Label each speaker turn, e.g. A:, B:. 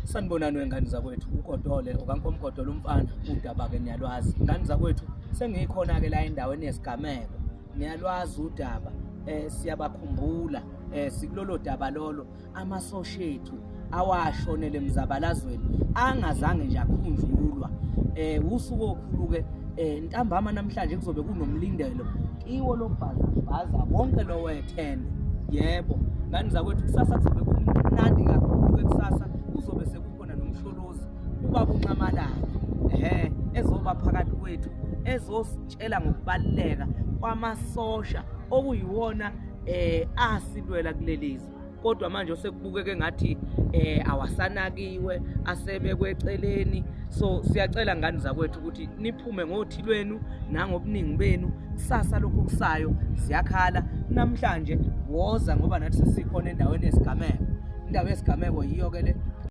A: Sanibonani wengane zakwethu, uGodole okaNkomgodolo umfana udaba-ke niyalwazi. Ngane zakwethu sengikhona-ke la endaweni yesigameko, niyalwazi udaba, siyabakhumbula, sikulolo daba lolo amasosha ethu awashonele emzabalazweni angazange nje akhunjulwa. Usuku okhulu-ke ntambama namhlanje kuzobe kunomlindelo kiwo lo bhaza wonke lo wethende. Yebo, ngane zakwethu kusasa kuzobe kumnandi kakhulu-ke kusasa kuzobe sekukhona nomsholozi ubaba uNcamalala ezoba phakathi kwethu ezositshela ngokubaluleka kwamasosha okuyiwona asilwela kulelizwe. Kodwa manje sekubukeke ngathi awasanakiwe, asebekwe eceleni. So siyacela ngane zakwethu ukuthi niphume ngothi lwenu nangobuningi benu. Kusasa lokhu kusayo siyakhala, namhlanje woza ngoba nathi sesikhona endaweni yesigameko. Indawo yesigameko yiyo-ke le